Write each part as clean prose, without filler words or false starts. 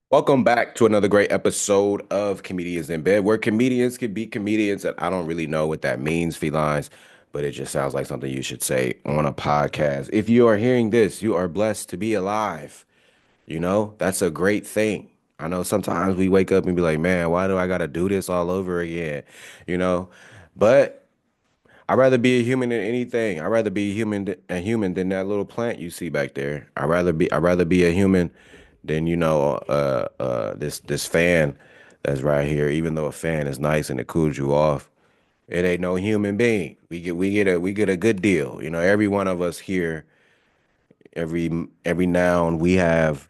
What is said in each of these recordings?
Welcome back to another great episode of Comedians in Bed, where comedians can be comedians. And I don't really know what that means, felines, but it just sounds like something you should say on a podcast. If you are hearing this, you are blessed to be alive. That's a great thing. I know sometimes we wake up and be like, man, why do I got to do this all over again? You know, but I'd rather be a human than anything. I'd rather be a human than that little plant you see back there. I'd rather be a human than this fan that's right here. Even though a fan is nice and it cools you off, it ain't no human being. We get a good deal. Every one of us here, every now and we have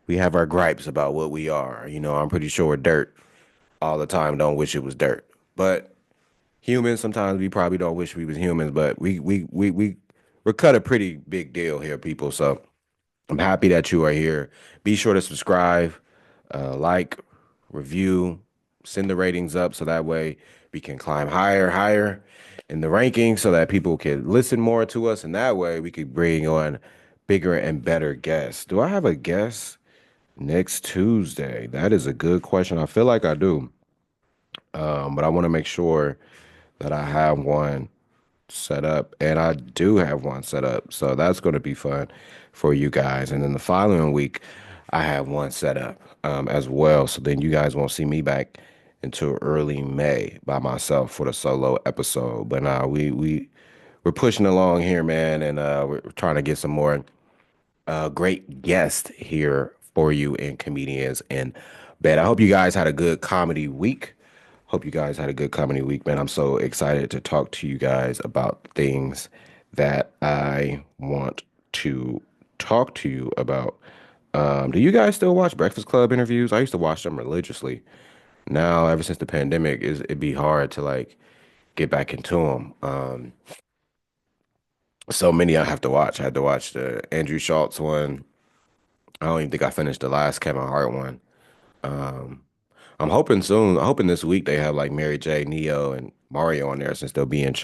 our gripes about what we are. I'm pretty sure we're dirt all the time. Don't wish it was dirt, but humans, sometimes we probably don't wish we was humans, but we're cut a pretty big deal here, people. So I'm happy that you are here. Be sure to subscribe, like, review, send the ratings up so that way we can climb higher in the rankings so that people can listen more to us, and that way we could bring on bigger and better guests. Do I have a guest next Tuesday? That is a good question. I feel like I do, but I want to make sure that I have one set up, and I do have one set up. So that's going to be fun for you guys. And then the following week, I have one set up as well. So then you guys won't see me back until early May by myself for the solo episode. But now we're pushing along here, man, and we're trying to get some more great guests here for you and comedians in bed. I hope you guys had a good comedy week. Hope you guys had a good comedy week, man. I'm so excited to talk to you guys about things that I want to talk to you about. Do you guys still watch Breakfast Club interviews? I used to watch them religiously. Now, ever since the pandemic, it'd be hard to like get back into them. So many I have to watch. I had to watch the Andrew Schultz one. I don't even think I finished the last Kevin Hart one. Um, I'm hoping soon. I'm hoping this week they have like Mary J, Neo, and Mario on there since they'll be in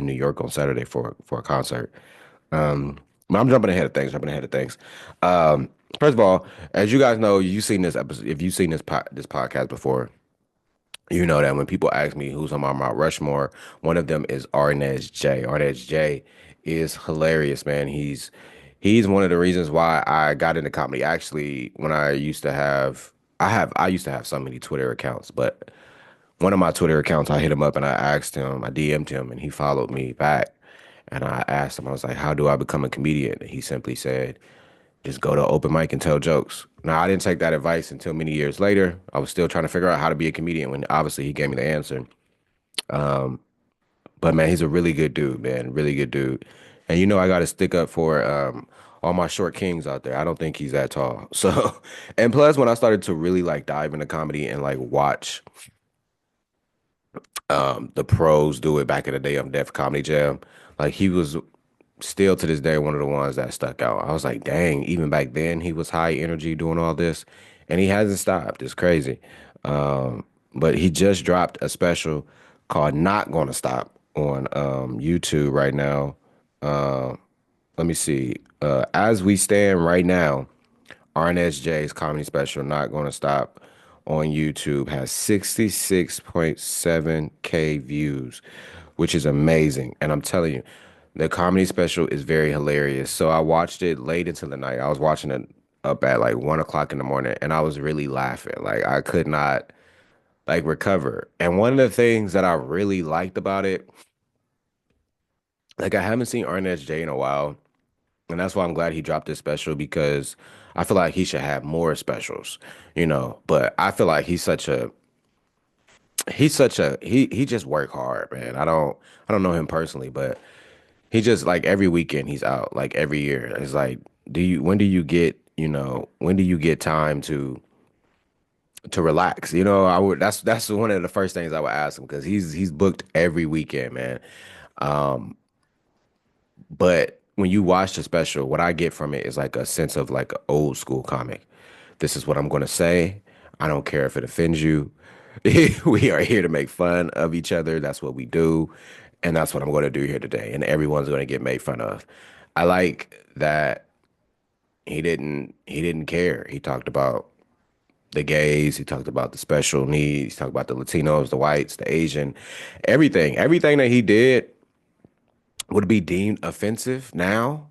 New York on Saturday for a concert. But I'm jumping ahead of things. Jumping ahead of things. Um, First of all, as you guys know, you've seen this episode. If you've seen this podcast before, you know that when people ask me who's on my Mount Rushmore, one of them is Arnez J. Arnez J is hilarious, man. He's one of the reasons why I got into comedy. Actually, when I used to have so many Twitter accounts, but one of my Twitter accounts, I hit him up and I DM'd him, and he followed me back. And I asked him, I was like, how do I become a comedian? And he simply said, just go to open mic and tell jokes. Now, I didn't take that advice until many years later. I was still trying to figure out how to be a comedian when obviously he gave me the answer. But man, he's a really good dude, man. Really good dude. And I got to stick up for all my short kings out there. I don't think he's that tall. So, and plus, when I started to really like dive into comedy and like watch the pros do it back in the day on Def Comedy Jam, like he was still to this day one of the ones that stuck out. I was like, dang, even back then he was high energy doing all this, and he hasn't stopped. It's crazy. But he just dropped a special called "Not Gonna Stop" on YouTube right now. Uh, Let me see. As we stand right now, Arnez J's comedy special "Not Gonna Stop" on YouTube has 66.7K views, which is amazing. And I'm telling you, the comedy special is very hilarious. So I watched it late into the night. I was watching it up at like 1 o'clock in the morning, and I was really laughing. Like I could not like recover. And one of the things that I really liked about it, like I haven't seen Arnez J in a while, and that's why I'm glad he dropped this special because I feel like he should have more specials, But I feel like he just work hard, man. I don't know him personally, but he just like every weekend he's out, like every year. It's like, when do you get time to relax? That's one of the first things I would ask him because he's booked every weekend, man. Um, but when you watch the special, what I get from it is like a sense of like an old school comic. This is what I'm gonna say. I don't care if it offends you. We are here to make fun of each other. That's what we do. And that's what I'm going to do here today. And everyone's going to get made fun of. I like that he didn't care. He talked about the gays. He talked about the special needs. He talked about the Latinos, the whites, the Asian, everything. Everything that he did would be deemed offensive now,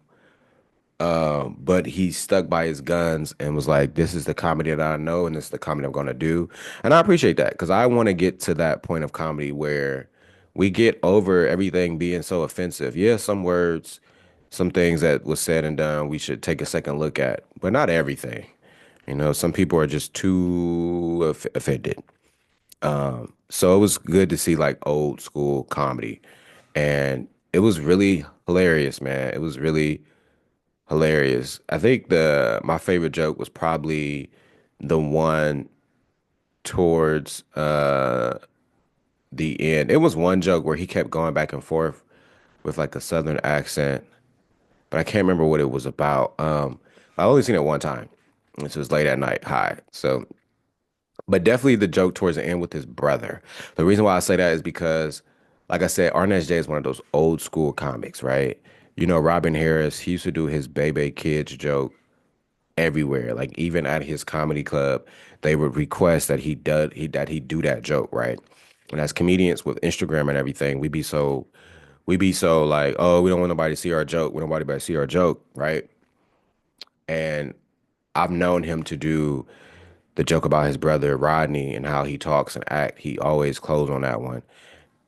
but he stuck by his guns and was like, "This is the comedy that I know, and this is the comedy I'm going to do." And I appreciate that because I want to get to that point of comedy where we get over everything being so offensive. Yeah, some words, some things that was said and done, we should take a second look at, but not everything. Some people are just too offended. So it was good to see like old school comedy, and it was really hilarious, man. It was really hilarious. I think the my favorite joke was probably the one towards the end. It was one joke where he kept going back and forth with like a southern accent, but I can't remember what it was about. I only seen it one time. This was late at night. Hi. So, but definitely the joke towards the end with his brother. The reason why I say that is because, like I said, Arnez J is one of those old school comics, right? Robin Harris, he used to do his baby kids joke everywhere. Like even at his comedy club, they would request that he do that joke, right? And as comedians with Instagram and everything, we be so like, oh, we don't want nobody to see our joke. We don't want anybody to see our joke, right? And I've known him to do the joke about his brother Rodney and how he talks and act. He always closed on that one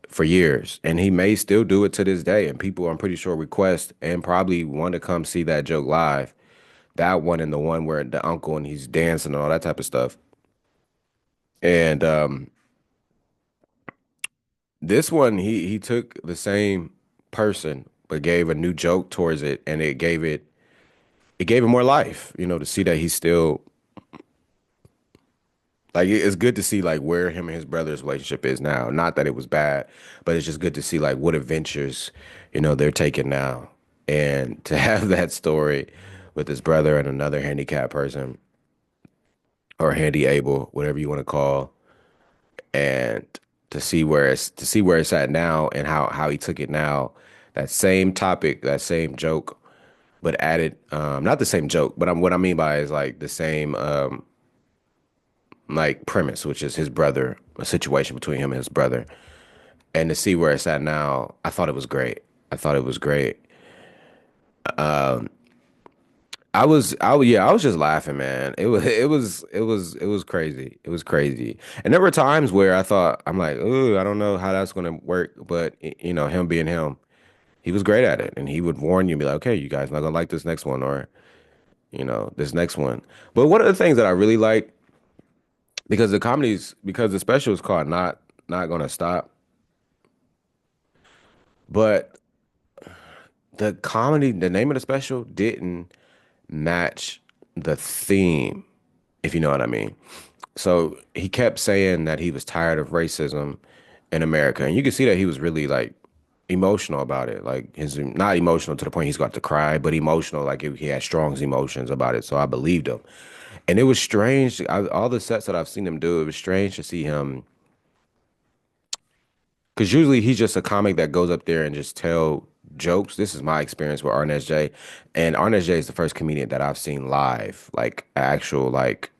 for years, and he may still do it to this day. And people, I'm pretty sure, request and probably want to come see that joke live. That one and the one where the uncle and he's dancing and all that type of stuff. And this one, he took the same person but gave a new joke towards it, and it gave it more life. To see that he's still like it's good to see like where him and his brother's relationship is now. Not that it was bad, but it's just good to see like what adventures they're taking now, and to have that story with his brother and another handicapped person or handy able, whatever you want to call, and to see where it's at now and how he took it now. That same topic, that same joke, but added not the same joke, but what I mean by is like the same like premise, which is his brother, a situation between him and his brother, and to see where it's at now, I thought it was great. I thought it was great. Yeah, I was just laughing, man. It was crazy. It was crazy. And there were times where I'm like, ooh, I don't know how that's gonna work, but him being him, he was great at it, and he would warn you and be like, okay, you guys not gonna like this next one, or this next one. But one of the things that I really like, because the special is called not gonna stop, but the name of the special didn't match the theme, if you know what I mean. So he kept saying that he was tired of racism in America, and you can see that he was really like emotional about it. Like his not emotional to the point he's got to cry, but emotional like he had strong emotions about it. So I believed him, and it was strange. All the sets that I've seen him do, it was strange to see him because usually he's just a comic that goes up there and just tell jokes. This is my experience with Arnez J, and Arnez J is the first comedian that I've seen live, like actual like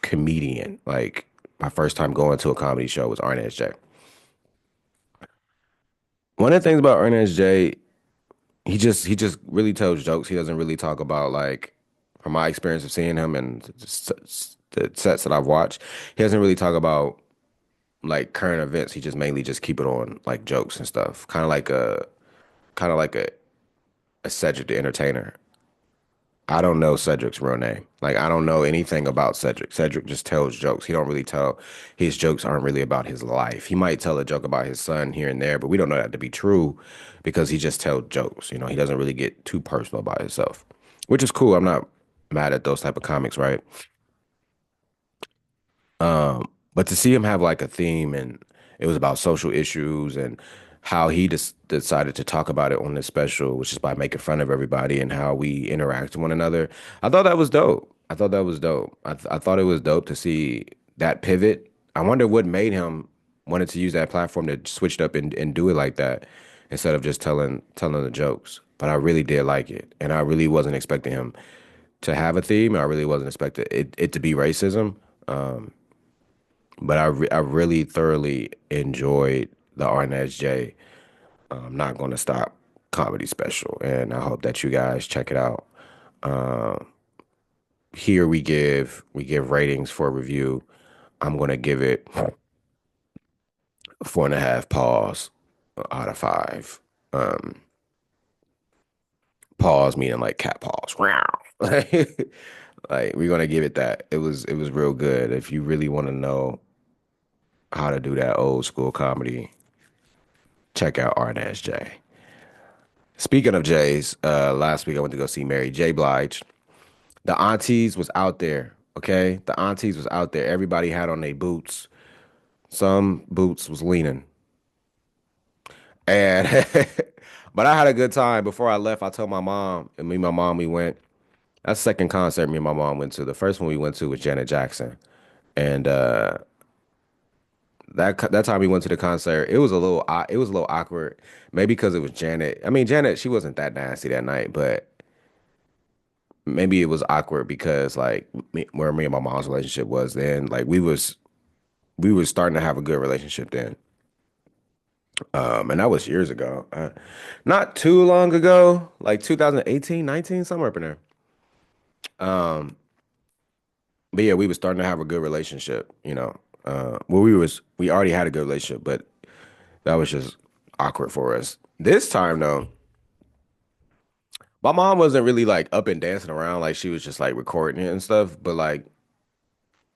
comedian. Like my first time going to a comedy show was Arnez J. One of the things about Arnez J, he just really tells jokes. He doesn't really talk about like, from my experience of seeing him and the sets that I've watched, he doesn't really talk about like current events. He just mainly just keep it on like jokes and stuff. Kind of like a Cedric the Entertainer. I don't know Cedric's real name. Like I don't know anything about Cedric. Cedric just tells jokes. He don't really tell his jokes aren't really about his life. He might tell a joke about his son here and there, but we don't know that to be true because he just tells jokes. He doesn't really get too personal about himself, which is cool. I'm not mad at those type of comics, right? But to see him have like a theme, and it was about social issues and how he just decided to talk about it on this special, which is by making fun of everybody and how we interact with one another. I thought that was dope. I thought that was dope. I thought it was dope to see that pivot. I wonder what made him wanted to use that platform to switch it up and do it like that instead of just telling the jokes. But I really did like it, and I really wasn't expecting him to have a theme. I really wasn't expecting it to be racism. But I really thoroughly enjoyed the Arnez J. I'm not going to stop comedy special, and I hope that you guys check it out. Here we give ratings for review. I'm going to give it 4.5 paws out of five. Um, Paws meaning like cat paws. Like we're gonna give it that. It was real good. If you really want to know how to do that old school comedy, check out Arnaz J. Speaking of J's, last week I went to go see Mary J. Blige. The aunties was out there, okay? The aunties was out there. Everybody had on their boots. Some boots was leaning. And but I had a good time. Before I left, I told my mom, and me and my mom, we went. That's the second concert me and my mom went to. The first one we went to was Janet Jackson. And that time we went to the concert, it was a little awkward. Maybe because it was Janet. I mean, Janet, she wasn't that nasty that night, but maybe it was awkward because like where me and my mom's relationship was then, like we was starting to have a good relationship then. And that was years ago. Not too long ago, like 2018, 19, somewhere up in there. Um, but yeah, we was starting to have a good relationship, you know. Well, we already had a good relationship, but that was just awkward for us. This time though, my mom wasn't really like up and dancing around, like she was just like recording it and stuff. But like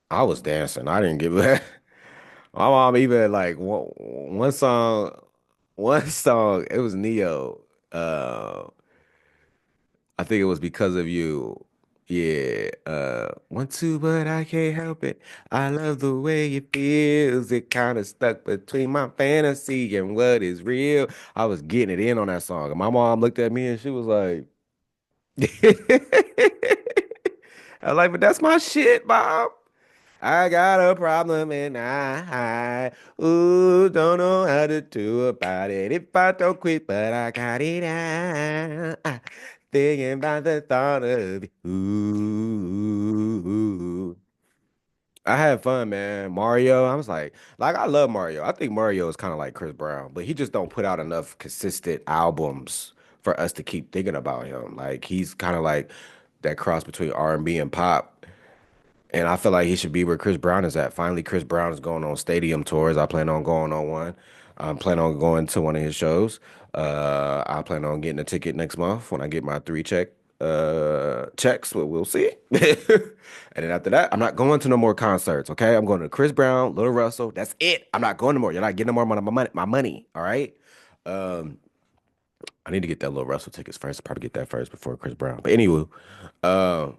I was dancing. I didn't give a My mom even like one song. It was Neo. Uh, I think it was Because of You. Yeah. Want to, but I can't help it. I love the way it feels. It kind of stuck between my fantasy and what is real. I was getting it in on that song, and my mom looked at me and she was like, "I was like, but that's my shit, Mom. I got a problem and I ooh don't know how to do about it. If I don't quit, but I got it out. Thinking about the thought of you. I had fun, man. Mario, I was like I love Mario. I think Mario is kind of like Chris Brown, but he just don't put out enough consistent albums for us to keep thinking about him. Like he's kind of like that cross between R&B and pop. And I feel like he should be where Chris Brown is at. Finally, Chris Brown is going on stadium tours. I plan on going on one. I'm planning on going to one of his shows. I plan on getting a ticket next month when I get my three checks. We'll see. And then after that, I'm not going to no more concerts. Okay, I'm going to Chris Brown, Little Russell. That's it. I'm not going no more. You're not getting no more money. My money. All right. Um, I need to get that Little Russell tickets first. Probably get that first before Chris Brown. But anyway, um.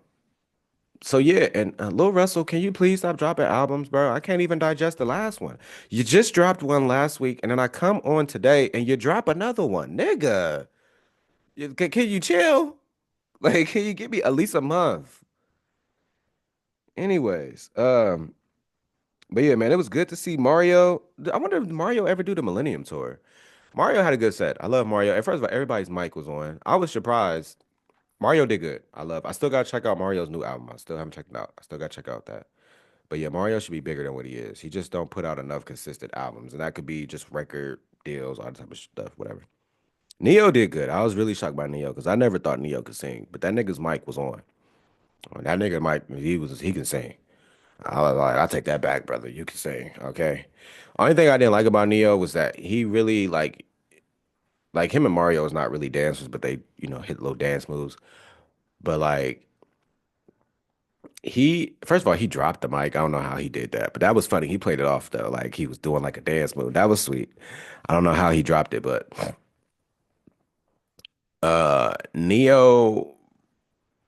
So yeah, and Lil Russell, can you please stop dropping albums, bro? I can't even digest the last one. You just dropped one last week, and then I come on today, and you drop another one, nigga. Can you chill? Like, can you give me at least a month? Anyways, but yeah, man, it was good to see Mario. I wonder if Mario ever do the Millennium Tour. Mario had a good set. I love Mario. At first of all, everybody's mic was on. I was surprised. Mario did good. I still gotta check out Mario's new album. I still haven't checked it out. I still gotta check out that. But yeah, Mario should be bigger than what he is. He just don't put out enough consistent albums, and that could be just record deals, all that type of stuff, whatever. Neo did good. I was really shocked by Neo because I never thought Neo could sing, but that nigga's mic was on. That nigga mic, he can sing. I was like, I take that back, brother. You can sing, okay. Only thing I didn't like about Neo was that he really like him and Mario is not really dancers, but they hit little dance moves. But like he first of all he dropped the mic. I don't know how he did that, but that was funny. He played it off though, like he was doing like a dance move. That was sweet. I don't know how he dropped it, but Neo,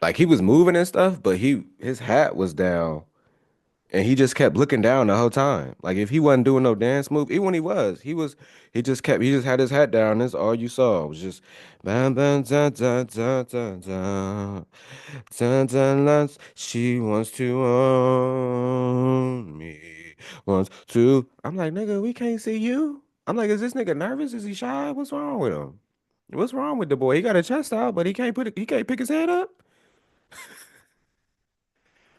like he was moving and stuff, but his hat was down and he just kept looking down the whole time. Like if he wasn't doing no dance move, even when he just had his hat down. That's all you saw. It was just bam bam dun dun dun dun dun. Dun, dun, dun. She wants to own me. Wants to. I'm like, nigga, we can't see you. I'm like, is this nigga nervous? Is he shy? What's wrong with him? What's wrong with the boy? He got a chest out, but he can't pick his head up.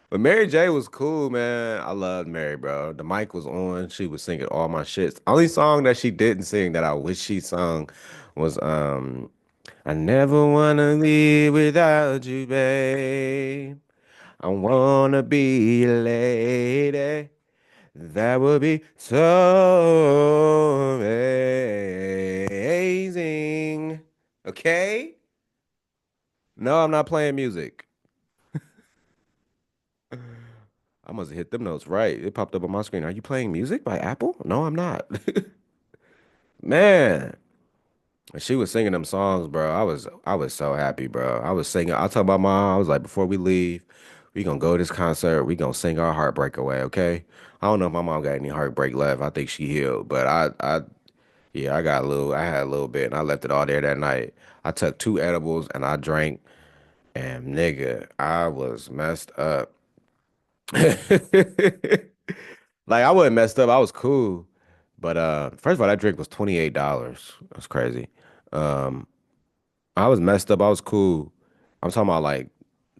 But Mary J was cool, man. I loved Mary, bro. The mic was on. She was singing all my shits. Only song that she didn't sing that I wish she sung was I never wanna leave without you, babe. I wanna be a lady. That would be so amazing. Okay? No, I'm not playing music. I must have hit them notes right. It popped up on my screen. Are you playing music by Apple? No, I'm not. Man, and she was singing them songs, bro. I was so happy, bro. I was singing. I told my mom, I was like, before we leave, we gonna go to this concert. We gonna sing our heartbreak away, okay? I don't know if my mom got any heartbreak left. I think she healed, but yeah, I had a little bit, and I left it all there that night. I took two edibles and I drank, and nigga, I was messed up. Like I wasn't messed up. I was cool. But first of all, that drink was $28. That's crazy. Um, I was messed up. I was cool. I'm talking about like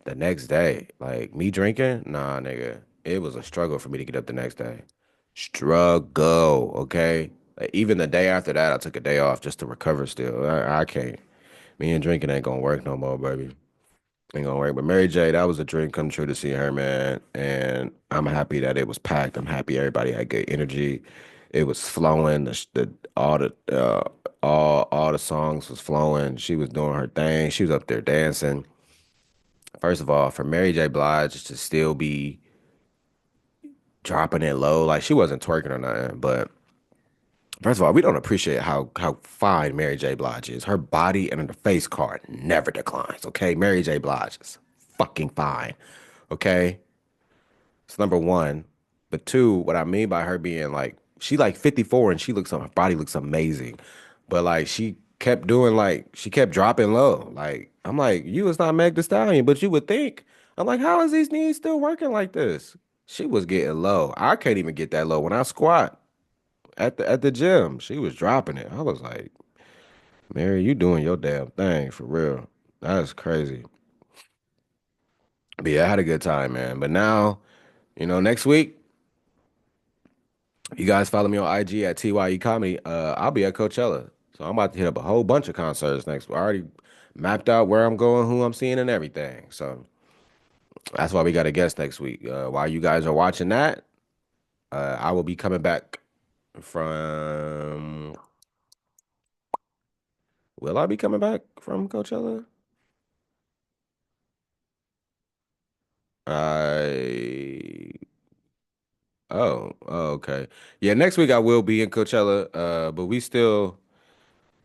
the next day. Like me drinking? Nah, nigga. It was a struggle for me to get up the next day. Struggle, okay? Like, even the day after that, I took a day off just to recover still. I can't. Me and drinking ain't gonna work no more, baby. Ain't gonna work. But Mary J, that was a dream come true to see her, man. And I'm happy that it was packed. I'm happy everybody had good energy. It was flowing. The all the all the songs was flowing. She was doing her thing. She was up there dancing. First of all, for Mary J. Blige to still be dropping it low, like she wasn't twerking or nothing, but first of all, we don't appreciate how fine Mary J. Blige is. Her body and her face card never declines. Okay, Mary J. Blige is fucking fine. Okay, it's number one. But two, what I mean by her being like she like 54 and her body looks amazing, but like she kept dropping low. Like I'm like you is not Meg Thee Stallion, but you would think. I'm like how is these knees still working like this? She was getting low. I can't even get that low when I squat at the gym. She was dropping it. I was like, Mary, you doing your damn thing for real. That's crazy. But yeah, I had a good time, man. But now, next week, you guys follow me on IG at TYE Comedy. I'll be at Coachella. So I'm about to hit up a whole bunch of concerts next week. I already mapped out where I'm going, who I'm seeing, and everything. So that's why we got a guest next week. While you guys are watching that, I will be coming back from. Will I be coming back from Coachella? I okay. Yeah, next week I will be in Coachella. But we still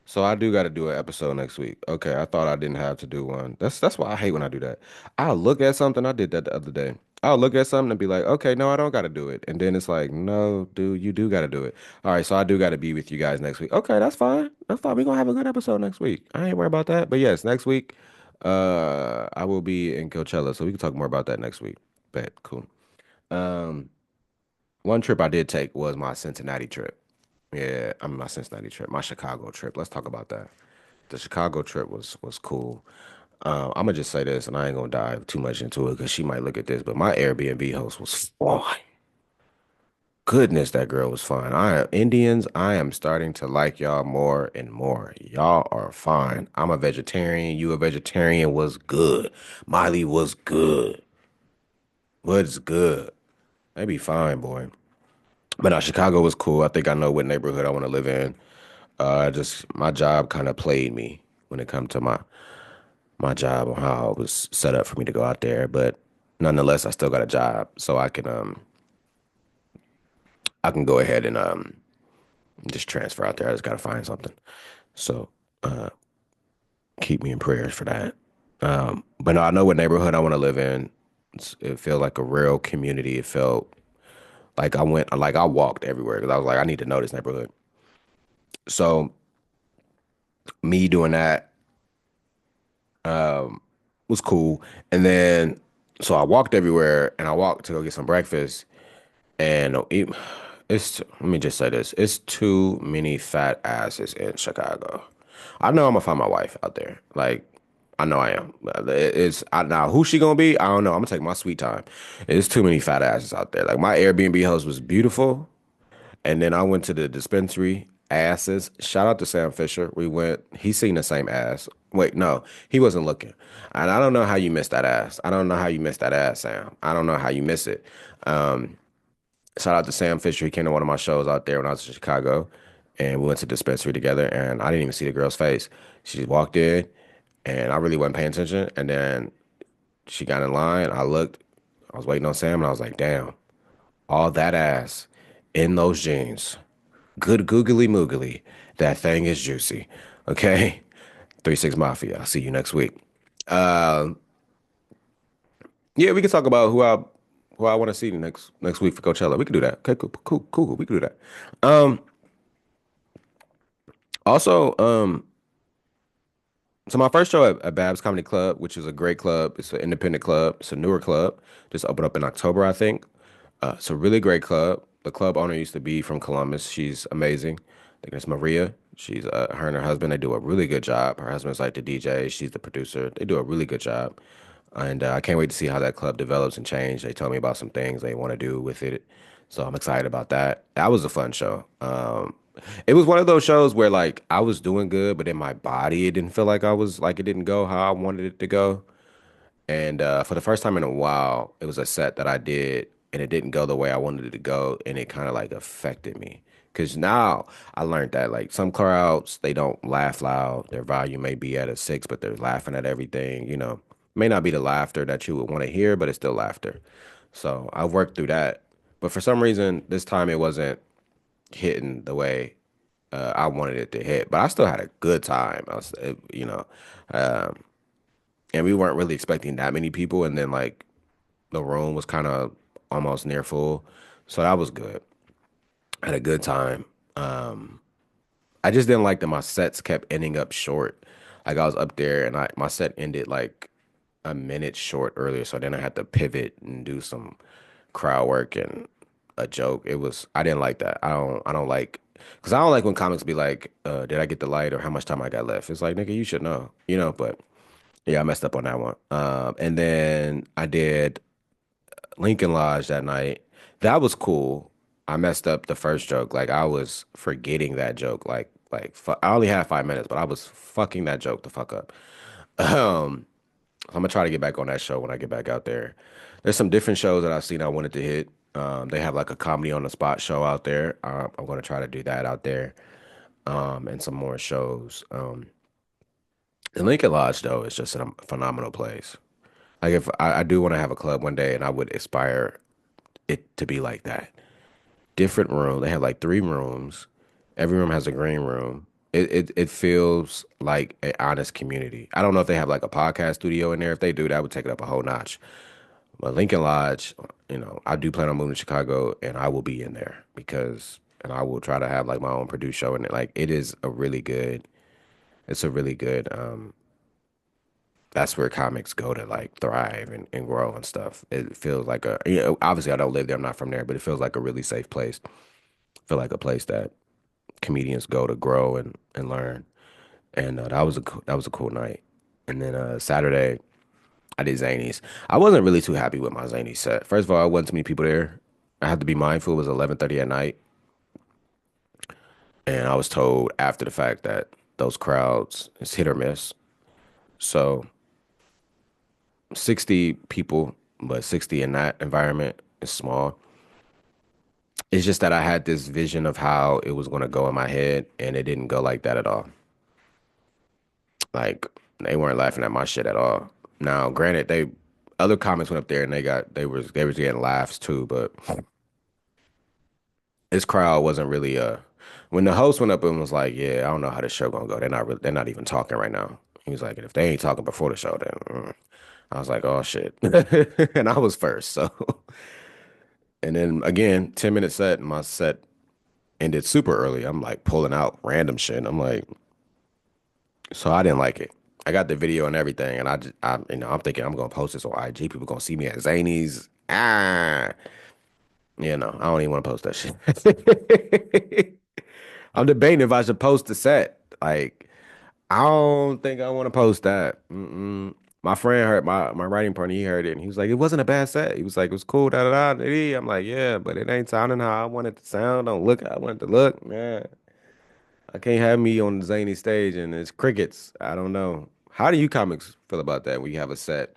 so I do gotta do an episode next week. Okay, I thought I didn't have to do one. That's why I hate when I do that. I'll look at something, I did that the other day. I'll look at something and be like, okay, no, I don't gotta do it. And then it's like, no, dude, you do gotta do it. All right, so I do gotta be with you guys next week. Okay, that's fine. That's fine. We're gonna have a good episode next week. I ain't worried about that. But yes, next week, I will be in Coachella, so we can talk more about that next week. Bet, cool. Um, One trip I did take was my Cincinnati trip. Yeah, I mean my Cincinnati trip, my Chicago trip. Let's talk about that. The Chicago trip was cool. I'm gonna just say this, and I ain't gonna dive too much into it because she might look at this. But my Airbnb host was fine. Goodness, that girl was fine. Indians. I am starting to like y'all more and more. Y'all are fine. I'm a vegetarian. You a vegetarian was good. Miley was good. Was good. They be fine, boy. But Chicago was cool. I think I know what neighborhood I want to live in. Just my job kind of played me when it come to my job and how it was set up for me to go out there. But nonetheless, I still got a job, so I can go ahead and just transfer out there. I just gotta find something. So uh, keep me in prayers for that. But no, I know what neighborhood I want to live in. It felt like a real community. It felt like I walked everywhere because I was like, I need to know this neighborhood. So me doing that was cool. And then so I walked everywhere and I walked to go get some breakfast. And let me just say this, it's too many fat asses in Chicago. I know I'm gonna find my wife out there. Like I know I am. Now who she gonna be? I don't know. I'm gonna take my sweet time. There's too many fat asses out there. Like my Airbnb host was beautiful, and then I went to the dispensary asses. Shout out to Sam Fisher. We went. He seen the same ass. Wait, no, he wasn't looking. And I don't know how you missed that ass. I don't know how you missed that ass, Sam. I don't know how you miss it. Um, Shout out to Sam Fisher. He came to one of my shows out there when I was in Chicago, and we went to the dispensary together. And I didn't even see the girl's face. She just walked in, and I really wasn't paying attention. And then she got in line. I looked. I was waiting on Sam, and I was like, "Damn, all that ass in those jeans. Good googly moogly. That thing is juicy." Okay, 3 6 Mafia. I'll see you next week. Uh, yeah, we can talk about who I want to see next week for Coachella. We can do that. Okay, cool. We can do that. Um, Also, so my first show at Babs Comedy Club, which is a great club, it's an independent club, it's a newer club, just opened up in October, I think. It's a really great club. The club owner used to be from Columbus. She's amazing. I think it's Maria. She's her and her husband. They do a really good job. Her husband's like the DJ. She's the producer. They do a really good job, and I can't wait to see how that club develops and change. They told me about some things they want to do with it, so I'm excited about that. That was a fun show. It was one of those shows where like I was doing good, but in my body it didn't feel like I was like it didn't go how I wanted it to go. And for the first time in a while, it was a set that I did, and it didn't go the way I wanted it to go, and it kind of like affected me. Because now I learned that like some crowds, they don't laugh loud. Their volume may be at a 6, but they're laughing at everything. May not be the laughter that you would want to hear, but it's still laughter. So I worked through that. But for some reason, this time it wasn't hitting the way I wanted it to hit. But I still had a good time. Um, and we weren't really expecting that many people, and then like the room was kind of almost near full, so that was good. I had a good time. um I just didn't like that my sets kept ending up short. Like I was up there and my set ended like a minute short earlier, so then I had to pivot and do some crowd work and a joke. I didn't like that. I don't like, because I don't like when comics be like, did I get the light or how much time I got left? It's like, nigga, you should know, but yeah, I messed up on that one. And then I did Lincoln Lodge that night. That was cool. I messed up the first joke. Like I was forgetting that joke. I only had 5 minutes, but I was fucking that joke the fuck up. Um, I'm gonna try to get back on that show when I get back out there. There's some different shows that I've seen I wanted to hit. They have like a comedy on the spot show out there. I'm gonna try to do that out there. And some more shows. The Lincoln Lodge though is just a phenomenal place. Like if I do want to have a club one day, and I would aspire it to be like that. Different room. They have like 3 rooms. Every room has a green room. It feels like an honest community. I don't know if they have like a podcast studio in there. If they do, that would take it up a whole notch. But Lincoln Lodge, I do plan on moving to Chicago, and I will be in there and I will try to have like my own produced show in it. Like it's a really good, that's where comics go to like thrive and grow and stuff. It feels like obviously I don't live there. I'm not from there, but it feels like a really safe place. Feel like a place that comedians go to grow and learn. And that was a cool night. And then Saturday I did Zanies. I wasn't really too happy with my Zanies set. First of all, I wasn't too many people there. I had to be mindful. It was 11:30 at night, and I was told after the fact that those crowds is hit or miss. So 60 people, but 60 in that environment is small. It's just that I had this vision of how it was going to go in my head, and it didn't go like that at all. Like they weren't laughing at my shit at all. Now, granted, they other comics went up there and they was getting laughs too, but this crowd wasn't really when the host went up and was like, "Yeah, I don't know how the show gonna go. They're not even talking right now." He was like, "If they ain't talking before the show, then." I was like, "Oh shit," and I was first, so. And then again, 10 minute set, and my set ended super early. I'm like pulling out random shit. I'm like, so I didn't like it. I got the video and everything, and I'm thinking I'm gonna post this on IG. People gonna see me at Zanies. I don't even want to post that shit. I'm debating if I should post the set. Like, I don't think I want to post that. Mm-mm. My friend heard my writing partner. He heard it and he was like, "It wasn't a bad set." He was like, "It was cool." Da da da. Da, dee." I'm like, "Yeah, but it ain't sounding how I want it to sound. Don't look how I want it to look, man. I can't have me on the zany stage and it's crickets. I don't know. How do you comics feel about that when you have a set?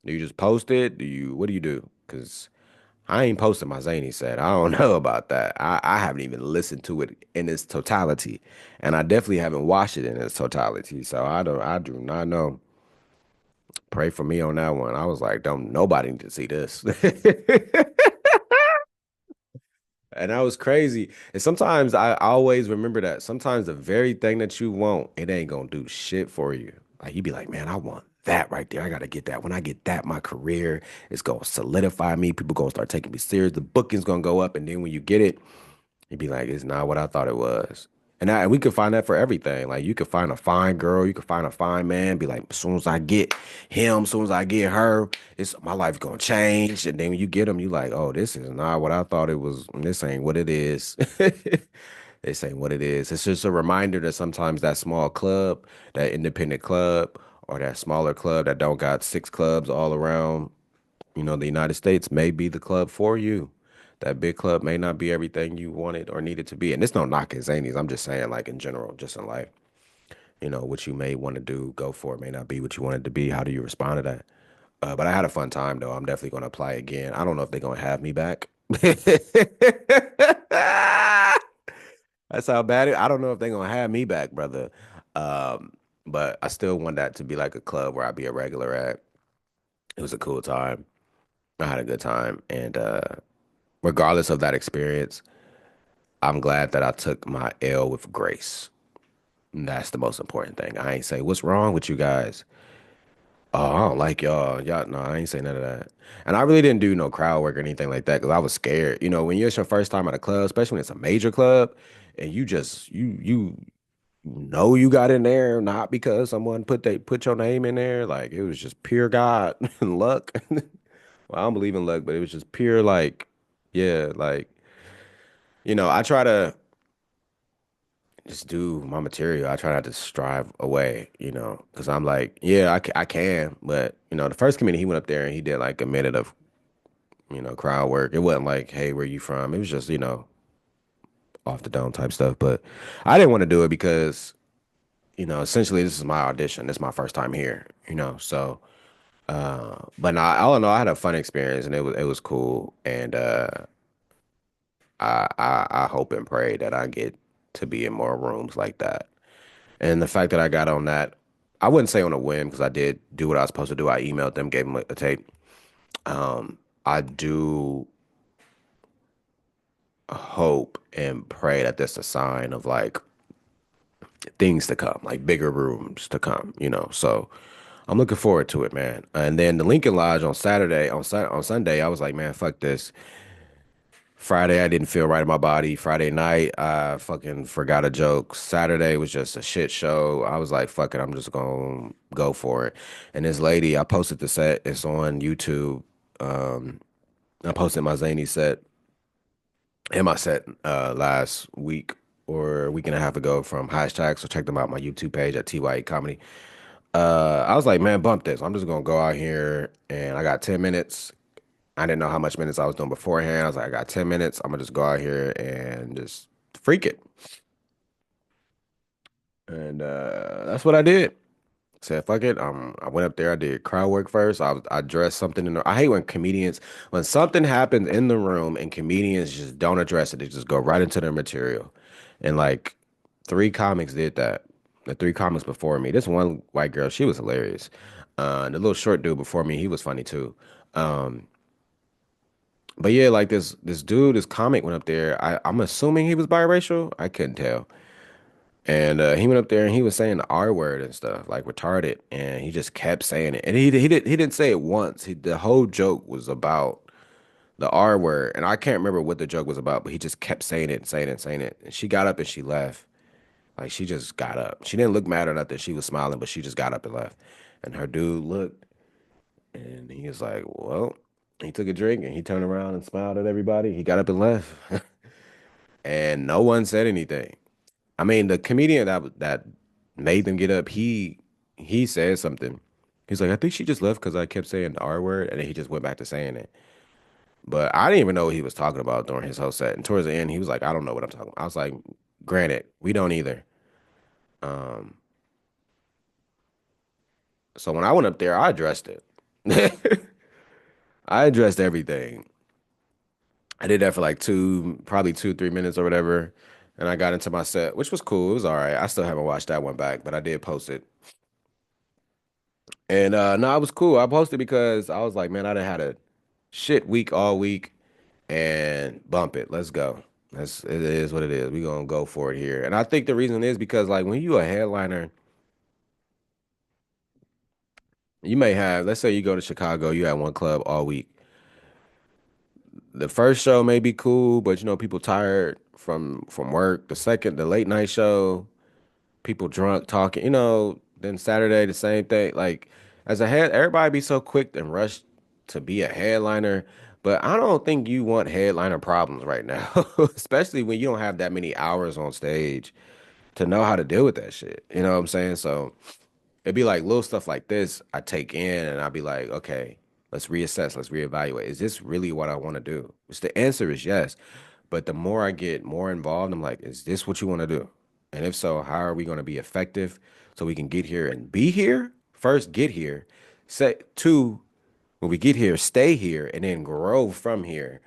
Do you just post it? What do you do? Because I ain't posting my zany set. I don't know about that. I haven't even listened to it in its totality, and I definitely haven't watched it in its totality. So I do not know. Pray for me on that one. I was like, don't nobody need to see this. And that was crazy. And sometimes I always remember that. Sometimes the very thing that you want, it ain't gonna do shit for you. Like you be like, man, I want that right there. I gotta get that. When I get that, my career is gonna solidify me. People gonna start taking me serious. The booking's gonna go up. And then when you get it, you'd be like, it's not what I thought it was. And we could find that for everything. Like you could find a fine girl, you could find a fine man, be like, as soon as I get him, as soon as I get her, it's my life gonna change. And then when you get him, you like, oh, this is not what I thought it was. This ain't what it is. This ain't what it is. It's just a reminder that sometimes that small club, that independent club, or that smaller club that don't got six clubs all around the United States may be the club for you. That big club may not be everything you wanted or needed to be. And it's no knock at Zanies. I'm just saying, like in general, just in life, what you may want to do, go for it, may not be what you wanted to be. How do you respond to that? But I had a fun time though. I'm definitely going to apply again. I don't know if they're going to have me back. That's how bad I don't know if they're going to have me back, brother. Um, but I still want that to be like a club where I'd be a regular at. It was a cool time. I had a good time. And regardless of that experience, I'm glad that I took my L with grace. And that's the most important thing. I ain't say, what's wrong with you guys? Oh, I don't like y'all. Y'all, no, I ain't say none of that. And I really didn't do no crowd work or anything like that because I was scared. When it's your first time at a club, especially when it's a major club, and you just you know you got in there not because someone put your name in there. Like it was just pure God and luck. Well, I don't believe in luck, but it was just pure like, yeah, like I try to just do my material. I try not to strive away, because I'm like, yeah, I can, but the first comedian he went up there and he did like a minute of crowd work. It wasn't like, hey, where you from? It was just off the dome type stuff. But I didn't want to do it because essentially this is my audition. This is my first time here, so. But no, I don't know. I had a fun experience and it was cool. And I hope and pray that I get to be in more rooms like that. And the fact that I got on that, I wouldn't say on a whim because I did do what I was supposed to do. I emailed them, gave them a tape. I do hope and pray that that's a sign of like things to come, like bigger rooms to come, So I'm looking forward to it, man. And then the Lincoln Lodge on Saturday, on Sunday, I was like, man, fuck this. Friday, I didn't feel right in my body. Friday night, I fucking forgot a joke. Saturday was just a shit show. I was like, fuck it, I'm just gonna go for it. And this lady, I posted the set. It's on YouTube. Um, I posted my zany set and my set last week or a week and a half ago from hashtag. So check them out my YouTube page at TYE Comedy. I was like, man, bump this. I'm just gonna go out here and I got 10 minutes. I didn't know how much minutes I was doing beforehand. I was like, I got 10 minutes. I'm gonna just go out here and just freak it. And that's what I did. Said, fuck it. I went up there. I did crowd work first. I dressed something in the. I hate when something happens in the room and comedians just don't address it. They just go right into their material. And like three comics did that. The three comics before me. This one white girl, she was hilarious. And the little short dude before me, he was funny too. Um, But yeah, like this dude, this comic went up there. I'm assuming he was biracial. I couldn't tell. And he went up there and he was saying the R word and stuff, like retarded, and he just kept saying it. And he didn't say it once. The whole joke was about the R word, and I can't remember what the joke was about, but he just kept saying it and saying it and saying it. And she got up and she left. Like she just got up. She didn't look mad or nothing. She was smiling, but she just got up and left. And her dude looked and he was like, well, he took a drink and he turned around and smiled at everybody. He got up and left. And no one said anything. I mean, the comedian that made them get up. He said something. He's like, I think she just left because I kept saying the R word, and then he just went back to saying it. But I didn't even know what he was talking about during his whole set. And towards the end, he was like, I don't know what I'm talking about. I was like, granted, we don't either. Um, so when I went up there, I addressed it. I addressed everything. I did that for like probably 2, 3 minutes or whatever. And I got into my set, which was cool. It was all right. I still haven't watched that one back, but I did post it. And no, it was cool. I posted because I was like, man, I done had a shit week all week and bump it. Let's go. It is what it is. We gonna go for it here. And I think the reason is because like when you a headliner, you may have, let's say you go to Chicago, you have one club all week. The first show may be cool, but you know, people tired from work. The late night show, people drunk talking, then Saturday the same thing. Like as a head, everybody be so quick and rush to be a headliner, but I don't think you want headliner problems right now, especially when you don't have that many hours on stage to know how to deal with that shit. You know what I'm saying? So it'd be like little stuff like this I take in and I'd be like, okay, let's reassess, let's reevaluate. Is this really what I want to do? Which the answer is yes. But the more I get more involved, I'm like, is this what you want to do? And if so, how are we going to be effective so we can get here and be here? First, get here. Two, when we get here, stay here and then grow from here.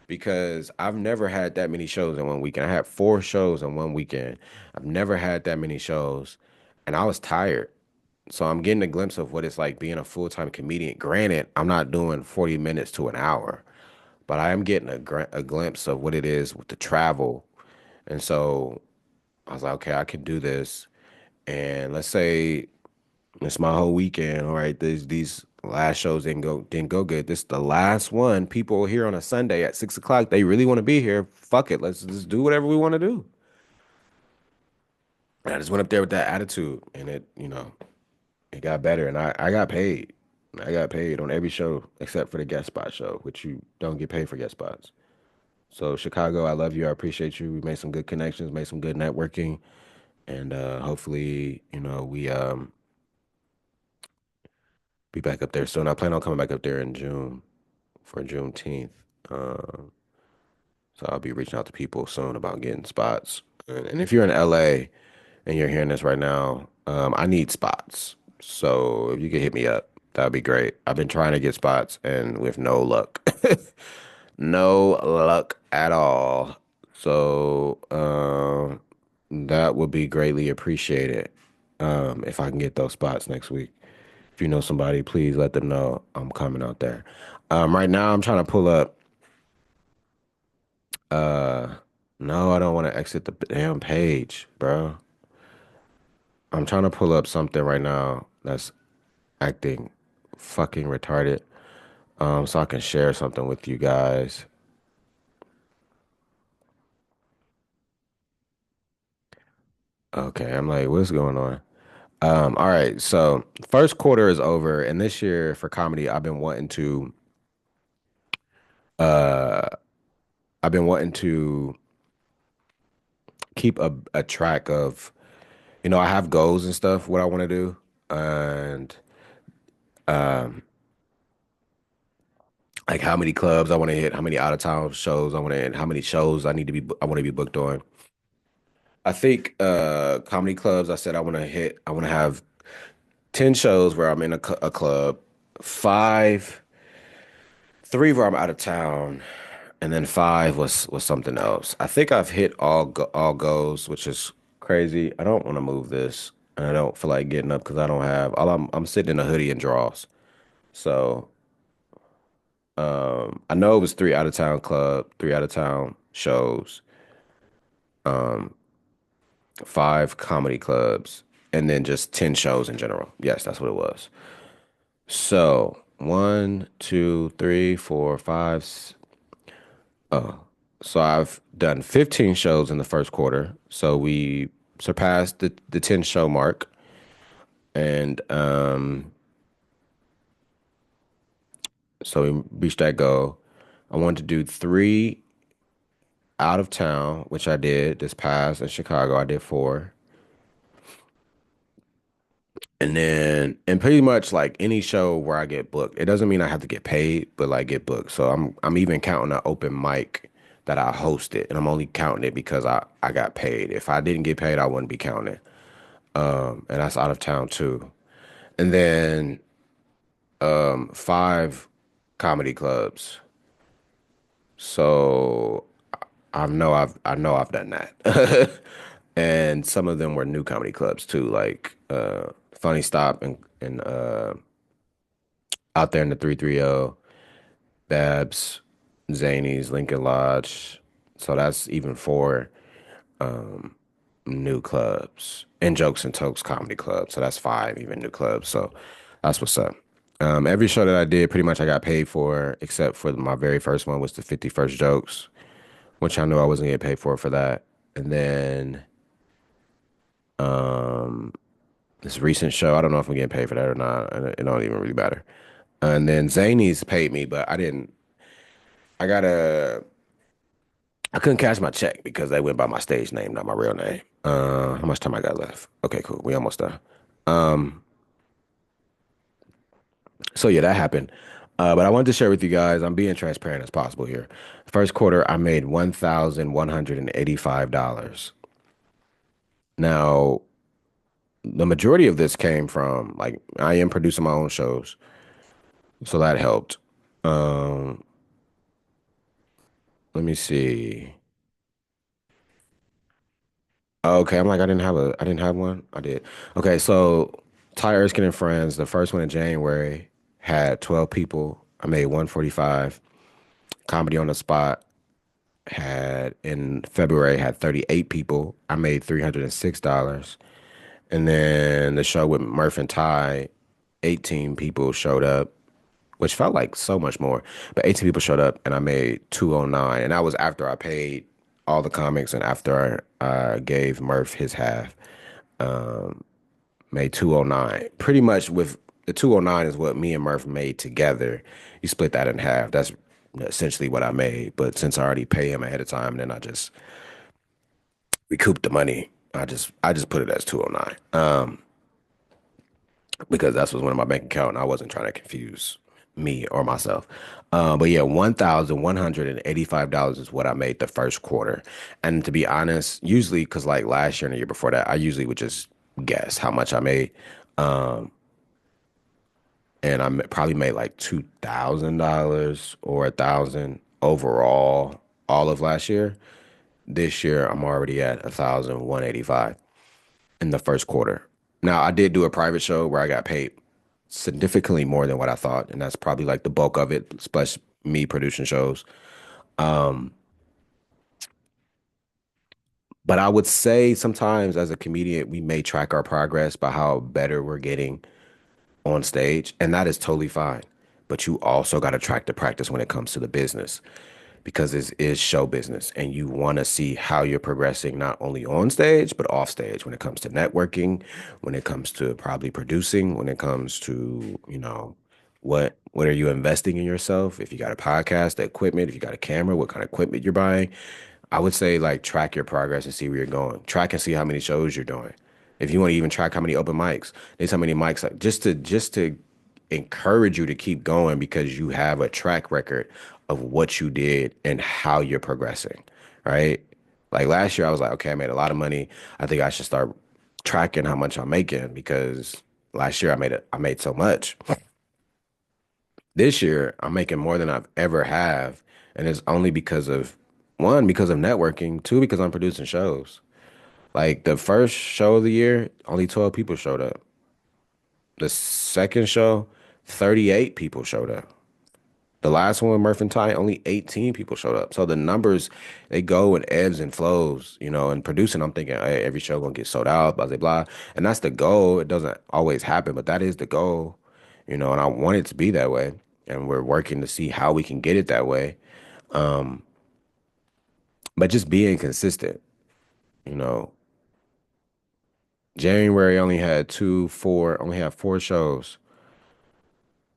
Because I've never had that many shows in one weekend. I had 4 shows in one weekend. I've never had that many shows. And I was tired. So I'm getting a glimpse of what it's like being a full-time comedian. Granted, I'm not doing 40 minutes to an hour, but I am getting a glimpse of what it is with the travel. And so I was like, okay, I can do this. And let's say it's my whole weekend. All right, these last shows didn't go good. This is the last one. People are here on a Sunday at 6 o'clock. They really want to be here. Fuck it. Let's just do whatever we want to do. And I just went up there with that attitude, and it got better, and I got paid. I got paid on every show except for the guest spot show, which you don't get paid for guest spots. So Chicago, I love you. I appreciate you. We made some good connections, made some good networking, and hopefully, we be back up there soon. I plan on coming back up there in June for Juneteenth. Um, so I'll be reaching out to people soon about getting spots. And if you're in LA and you're hearing this right now, I need spots. So if you could hit me up, that'd be great. I've been trying to get spots and with no luck. No luck at all. So that would be greatly appreciated if I can get those spots next week. If you know somebody, please let them know I'm coming out there. Right now, I'm trying to pull up. Uh, no, I don't want to exit the damn page, bro. I'm trying to pull up something right now that's acting fucking retarded. So I can share something with you guys. Okay, I'm like, what's going on? All right, so first quarter is over, and this year for comedy, uh, I've been wanting to keep a track of, I have goals and stuff, what I want to do, and um, like how many clubs I want to hit, how many out of town shows I want to hit, how many shows I want to be booked on. I think comedy clubs, I said I want to have 10 shows where I'm in a club, five, three where I'm out of town, and then five was something else. I think I've hit all goals, which is crazy. I don't want to move this, and I don't feel like getting up because I don't have all I'm sitting in a hoodie and drawers. So I know it was three out of town shows, um, five comedy clubs, and then just 10 shows in general. Yes, that's what it was. So one, two, three, four, five. Oh, so I've done 15 shows in the first quarter. So we surpassed the 10 show mark. And so we reached that goal. I wanted to do 3 out of town, which I did this past in Chicago. I did 4. And pretty much like any show where I get booked, it doesn't mean I have to get paid, but like get booked. So I'm even counting an open mic that I hosted, and I'm only counting it because I got paid. If I didn't get paid, I wouldn't be counting it. And that's out of town too. And then five comedy clubs. So I know I've done that. And some of them were new comedy clubs too, like Funny Stop and out there in the 330, Babs, Zanies, Lincoln Lodge. So that's even four new clubs. And Jokes and Tokes Comedy Club. So that's five even new clubs. So that's what's up. Every show that I did, pretty much I got paid for, except for my very first one was the 51st Jokes, which I knew I wasn't getting paid for that. And then this recent show, I don't know if I'm getting paid for that or not. And it don't even really matter. And then Zanies paid me, but I didn't. I got a I couldn't cash my check because they went by my stage name, not my real name. How much time I got left? Okay, cool. We almost done. Um, so yeah, that happened. But I wanted to share with you guys, I'm being transparent as possible here. First quarter, I made $1,185. Now, the majority of this came from like I am producing my own shows, so that helped. Um, let me see. Okay, I'm like I didn't have one. I did. Okay, so Ty Erskine and Friends, the first one in January had 12 people. I made 145. Comedy on the Spot had in February had 38 people. I made $306. And then the show with Murph and Ty, 18 people showed up, which felt like so much more. But 18 people showed up and I made 209. And that was after I paid all the comics and after I gave Murph his half. Made 209. Pretty much with the 209 is what me and Murph made together. You split that in half. That's essentially what I made. But since I already pay him ahead of time, then I just recouped the money. I just put it as 209. Because that's what's in my bank account and I wasn't trying to confuse me or myself. But yeah, $1,185 is what I made the first quarter. And to be honest, usually because like last year and the year before that, I usually would just guess how much I made. Um, and probably made like $2,000 or 1,000 overall all of last year. This year, I'm already at 1,185 in the first quarter. Now, I did do a private show where I got paid significantly more than what I thought, and that's probably like the bulk of it, plus me producing shows. But I would say sometimes as a comedian, we may track our progress by how better we're getting on stage, and that is totally fine. But you also got to track the practice when it comes to the business because this is show business and you want to see how you're progressing not only on stage but off stage when it comes to networking, when it comes to probably producing, when it comes to, what are you investing in yourself? If you got a podcast, the equipment, if you got a camera, what kind of equipment you're buying. I would say like track your progress and see where you're going. Track and see how many shows you're doing. If you want to even track how many open mics, there's how many mics just to encourage you to keep going because you have a track record of what you did and how you're progressing, right? Like last year, I was like, okay, I made a lot of money. I think I should start tracking how much I'm making because last year I made so much. This year, I'm making more than I've ever have, and it's only because of one, because of networking, two, because I'm producing shows. Like the first show of the year, only 12 people showed up. The second show, 38 people showed up. The last one with Murph and Ty, only 18 people showed up. So the numbers, they go in ebbs and flows, and producing, I'm thinking, hey, every show gonna get sold out, blah, blah, blah. And that's the goal. It doesn't always happen, but that is the goal, and I want it to be that way. And we're working to see how we can get it that way. But just being consistent, you know, January only had four shows.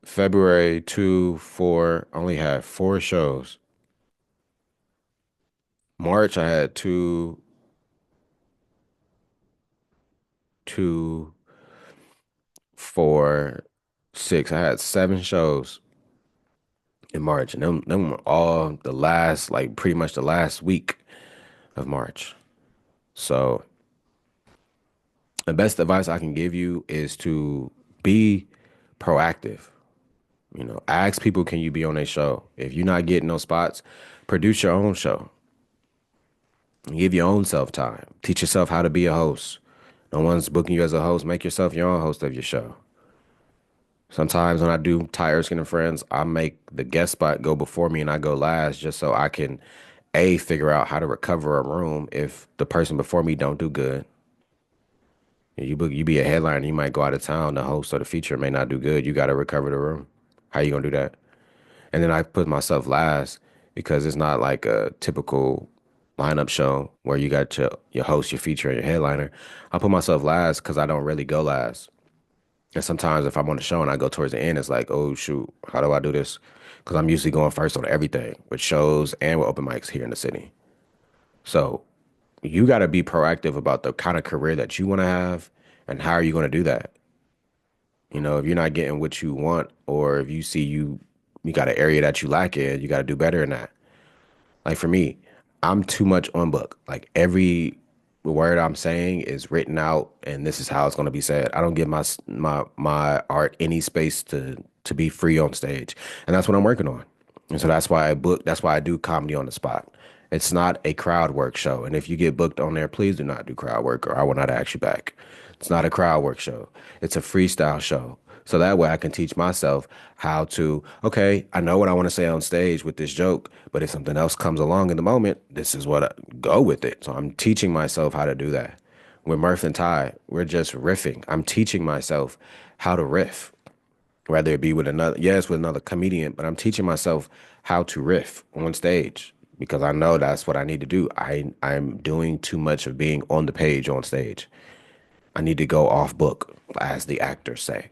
February, two, four, only had four shows. March, I had two, four, six. I had seven shows in March, and them were all the last, like pretty much the last week of March. So the best advice I can give you is to be proactive. You know, ask people, can you be on a show? If you're not getting those spots, produce your own show. Give your own self time. Teach yourself how to be a host. No one's booking you as a host. Make yourself your own host of your show. Sometimes when I do Tire Skin and Friends, I make the guest spot go before me and I go last just so I can figure out how to recover a room if the person before me don't do good. You be a headliner, you might go out of town, the host or the feature may not do good. You gotta recover the room. How you gonna do that? And then I put myself last because it's not like a typical lineup show where you got your host, your feature, and your headliner. I put myself last because I don't really go last. And sometimes if I'm on the show and I go towards the end, it's like, oh shoot, how do I do this? Because I'm usually going first on everything with shows and with open mics here in the city. So you got to be proactive about the kind of career that you want to have and how are you going to do that? You know, if you're not getting what you want, or if you see you got an area that you lack in, you got to do better in that. Like for me, I'm too much on book. Like every word I'm saying is written out, and this is how it's going to be said. I don't give my art any space to be free on stage, and that's what I'm working on. And so that's why I book. That's why I do comedy on the spot. It's not a crowd work show, and if you get booked on there, please do not do crowd work, or I will not ask you back. It's not a crowd work show. It's a freestyle show. So that way I can teach myself how to, okay, I know what I want to say on stage with this joke, but if something else comes along in the moment, this is what I go with it. So I'm teaching myself how to do that. With Murph and Ty, we're just riffing. I'm teaching myself how to riff, whether it be with another, yes, with another comedian, but I'm teaching myself how to riff on stage because I know that's what I need to do. I'm doing too much of being on the page on stage. I need to go off book, as the actors say.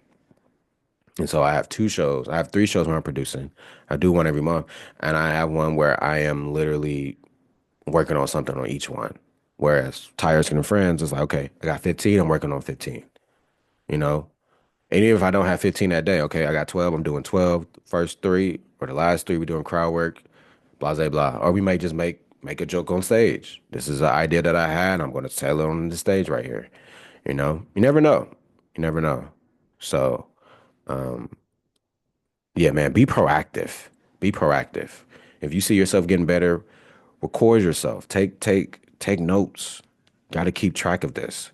And so I have two shows. I have three shows where I'm producing. I do one every month. And I have one where I am literally working on something on each one. Whereas Tires and Friends is like, okay, I got 15, I'm working on 15, you know? And even if I don't have 15 that day, okay, I got 12, I'm doing 12, first three, or the last three, we're doing crowd work, blah, blah, blah. Or we might just make a joke on stage. This is an idea that I had. I'm going to tell it on the stage right here. You know, you never know. You never know. So, um, yeah, man, be proactive. Be proactive. If you see yourself getting better, record yourself. Take notes. Got to keep track of this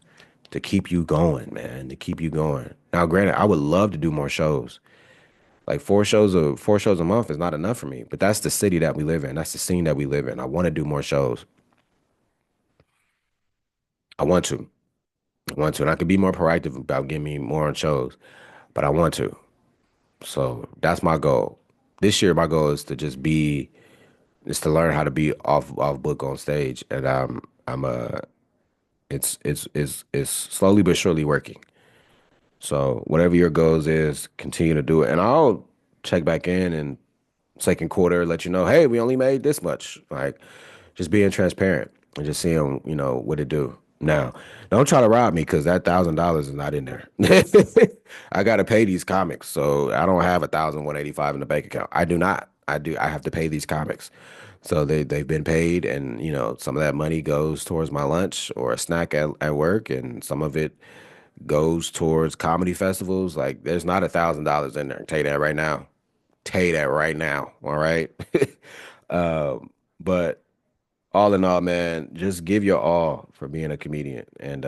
to keep you going, man. To keep you going. Now, granted, I would love to do more shows. Like four shows a month is not enough for me. But that's the city that we live in. That's the scene that we live in. I want to do more shows. I want to. I want to. And I could be more proactive about getting me more on shows. But I want to. So that's my goal. This year, my goal is to learn how to be off book on stage, and I'm it's slowly but surely working. So whatever your goals is, continue to do it, and I'll check back in and second quarter, let you know, hey, we only made this much. Like, just being transparent and just seeing, what it do. Now, don't try to rob me because that $1,000 is not in there. I gotta pay these comics, so I don't have 1,185 in the bank account. I do not. I do. I have to pay these comics, so they've been paid, and some of that money goes towards my lunch or a snack at work, and some of it goes towards comedy festivals. Like, there's not $1,000 in there. I'll tell you that right now. Tell you that right now. All right. But all in all, man, just give your all for being a comedian. And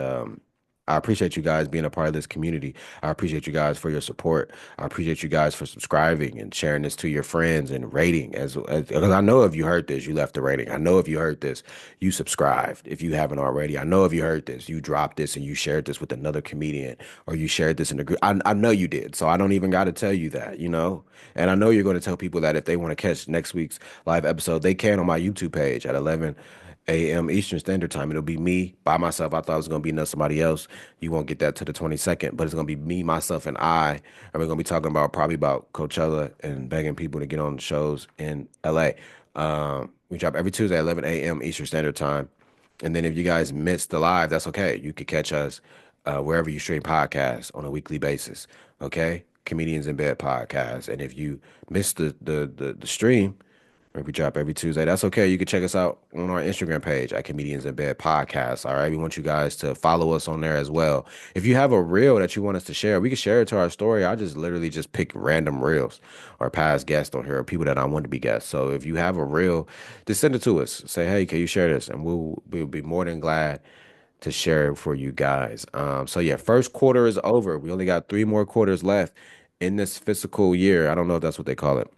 I appreciate you guys being a part of this community. I appreciate you guys for your support. I appreciate you guys for subscribing and sharing this to your friends and rating as because I know if you heard this, you left a rating. I know if you heard this, you subscribed if you haven't already. I know if you heard this, you dropped this and you shared this with another comedian or you shared this in the group. I know you did. So I don't even got to tell you that. And I know you're going to tell people that if they want to catch next week's live episode, they can on my YouTube page at 11 a.m. Eastern Standard Time. It'll be me by myself. I thought it was going to be somebody else. You won't get that to the 22nd, but it's going to be me, myself, and I. And we're going to be talking about probably about Coachella and begging people to get on the shows in LA. We drop every Tuesday at 11 a.m. Eastern Standard Time. And then if you guys missed the live, that's okay. You could catch us wherever you stream podcasts on a weekly basis. Okay, Comedians in Bed podcast. And if you missed the stream, where we drop every Tuesday, that's okay. You can check us out on our Instagram page at Comedians in Bed podcast. All right, we want you guys to follow us on there as well. If you have a reel that you want us to share, we can share it to our story. I just literally just pick random reels or past guests on here or people that I want to be guests. So if you have a reel, just send it to us. Say, hey, can you share this? And we'll be more than glad to share it for you guys. So yeah, first quarter is over. We only got three more quarters left in this fiscal year. I don't know if that's what they call it.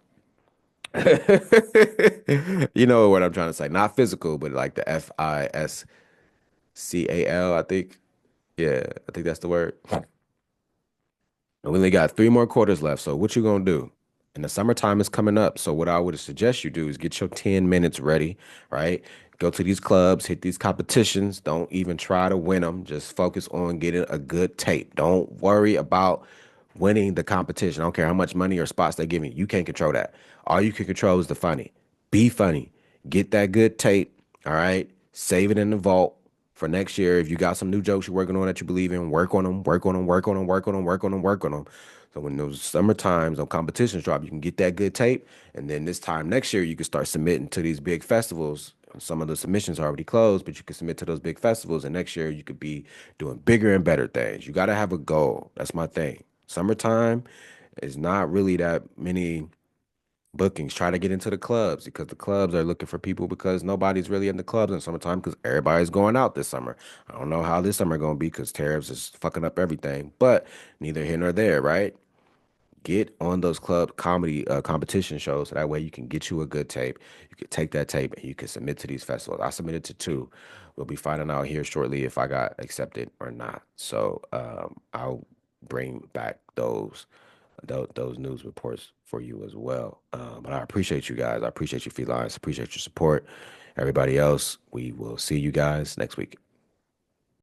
You know what I'm trying to say. Not physical, but like the FISCAL, I think. Yeah, I think that's the word. And we only got three more quarters left. So what you gonna do? And the summertime is coming up. So what I would suggest you do is get your 10 minutes ready, right? Go to these clubs, hit these competitions. Don't even try to win them. Just focus on getting a good tape. Don't worry about winning the competition. I don't care how much money or spots they give you. You can't control that. All you can control is the funny. Be funny. Get that good tape. All right. Save it in the vault for next year. If you got some new jokes you're working on that you believe in, work on them, work on them, work on them, work on them, work on them, work on them. So when those summer times on competitions drop, you can get that good tape. And then this time next year, you can start submitting to these big festivals. Some of the submissions are already closed, but you can submit to those big festivals. And next year, you could be doing bigger and better things. You got to have a goal. That's my thing. Summertime is not really that many bookings. Try to get into the clubs because the clubs are looking for people because nobody's really in the clubs in summertime because everybody's going out this summer. I don't know how this summer going to be because tariffs is fucking up everything, but neither here nor there, right? Get on those club comedy competition shows so that way you can get you a good tape. You can take that tape and you can submit to these festivals. I submitted to two. We'll be finding out here shortly if I got accepted or not. So I'll bring back those news reports for you as well. But I appreciate you guys. I appreciate you, felines. Appreciate your support. Everybody else, we will see you guys next week.